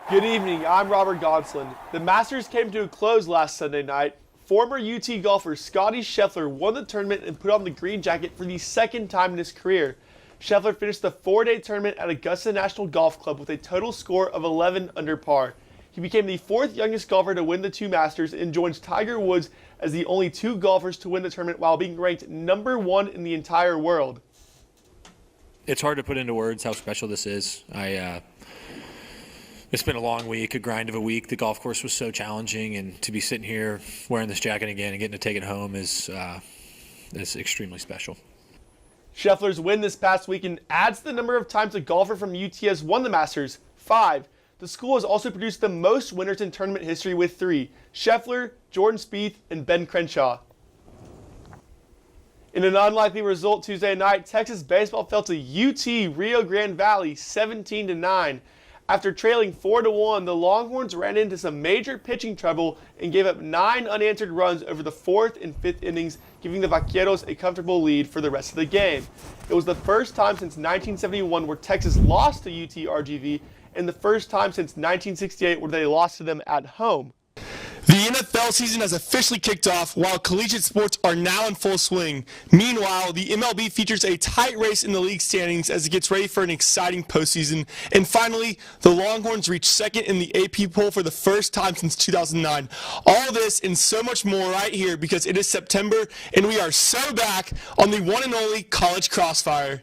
Good evening, I'm Robert Gonsoulin. The Masters came to a close last Sunday night. Former UT golfer Scottie Scheffler won the tournament and put on the green jacket for the second time in his career. Scheffler finished the 4-day tournament at Augusta National Golf Club with a total score of 11 under par. He became the fourth youngest golfer to win the two Masters and joins Tiger Woods as the only two golfers to win the tournament while being ranked #1 in the entire world. It's hard to put into words how special this is. It's been a long week, a grind of a week. The golf course was so challenging, and to be sitting here wearing this jacket again and getting to take it home is extremely special. Scheffler's win this past weekend adds the number of times a golfer from UT has won the Masters, 5. The school has also produced the most winners in tournament history with 3, Scheffler, Jordan Spieth, and Ben Crenshaw. In an unlikely result Tuesday night, Texas baseball fell to UT Rio Grande Valley 17-9. After trailing 4-1, the Longhorns ran into some major pitching trouble and gave up 9 unanswered runs over the 4th and 5th innings, giving the Vaqueros a comfortable lead for the rest of the game. It was the first time since 1971 where Texas lost to UT RGV, and the first time since 1968 where they lost to them at home. The NFL season has officially kicked off while collegiate sports are now in full swing. Meanwhile, the MLB features a tight race in the league standings as it gets ready for an exciting postseason. And finally, the Longhorns reach second in the AP poll for the first time since 2009. All this and so much more right here because it is September and we are so back on the one and only College Crossfire.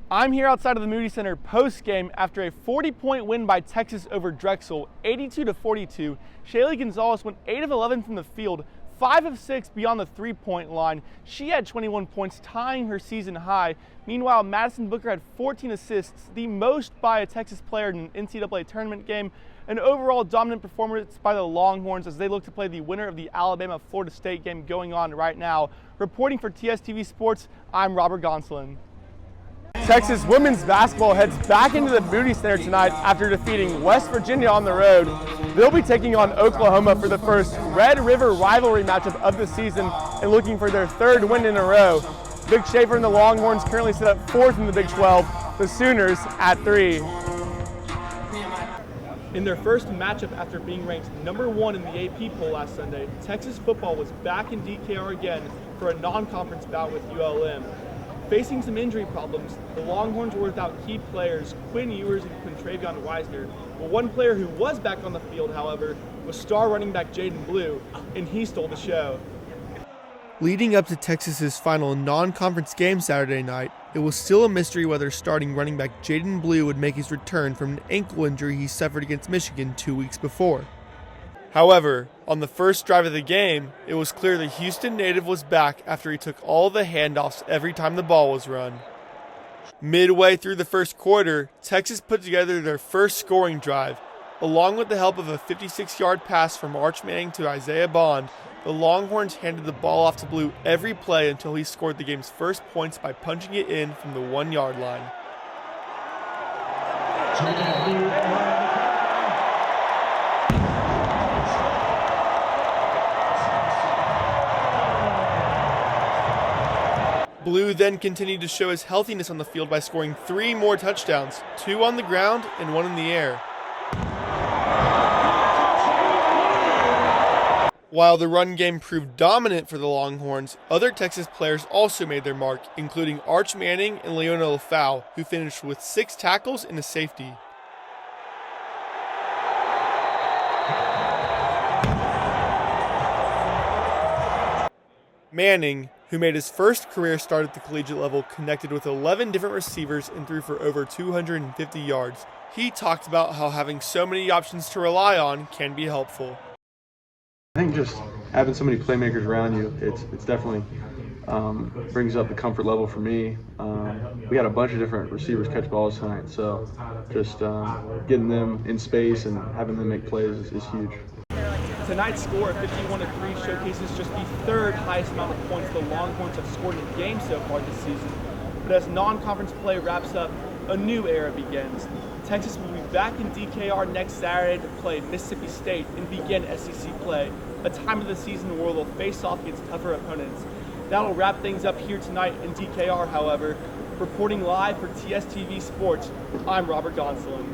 I'm here outside of the Moody Center post-game after a 40-point win by Texas over Drexel, 82-42. Shaylee Gonzalez went 8 of 11 from the field, 5 of 6 beyond the three-point line. She had 21 points, tying her season high. Meanwhile, Madison Booker had 14 assists, the most by a Texas player in an NCAA tournament game. An overall dominant performance by the Longhorns as they look to play the winner of the Alabama-Florida State game going on right now. Reporting for TSTV Sports, I'm Robert Gonsoulin. Texas women's basketball heads back into the Moody Center tonight after defeating West Virginia on the road. They'll be taking on Oklahoma for the first Red River rivalry matchup of the season and looking for their 3rd win in a row. Vic Schaefer and the Longhorns currently sit up 4th in the Big 12, the Sooners at 3. In their first matchup after being ranked #1 in the AP poll last Sunday, Texas football was back in DKR again for a non-conference bout with ULM. Facing some injury problems, the Longhorns were without key players Quinn Ewers and Quintravion Wiesner. But one player who was back on the field, however, was star running back Jaden Blue, and he stole the show. Leading up to Texas's final non-conference game Saturday night, it was still a mystery whether starting running back Jaden Blue would make his return from an ankle injury he suffered against Michigan 2 weeks before. However, on the first drive of the game, it was clear the Houston native was back after he took all the handoffs every time the ball was run. Midway through the first quarter, Texas put together their first scoring drive. Along with the help of a 56-yard pass from Arch Manning to Isaiah Bond, the Longhorns handed the ball off to Blue every play until he scored the game's first points by punching it in from the 1-yard line. Blue then continued to show his healthiness on the field by scoring 3 more touchdowns, 2 on the ground and 1 in the air. While the run game proved dominant for the Longhorns, other Texas players also made their mark, including Arch Manning and Leona Lafau, who finished with 6 tackles and a safety. Manning, who made his first career start at the collegiate level, connected with 11 different receivers and threw for over 250 yards. He talked about how having so many options to rely on can be helpful. I think just having so many playmakers around you, it's definitely brings up the comfort level for me. We had a bunch of different receivers catch balls tonight, so just getting them in space and having them make plays is huge. Tonight's score of 51-3 showcases just the 3rd highest amount of points the Longhorns have scored in a game so far this season. But as non-conference play wraps up, a new era begins. Texas will be back in DKR next Saturday to play Mississippi State and begin SEC play, a time of the season where they'll face off against tougher opponents. That'll wrap things up here tonight in DKR, however. Reporting live for TSTV Sports, I'm Robert Gonsoulin.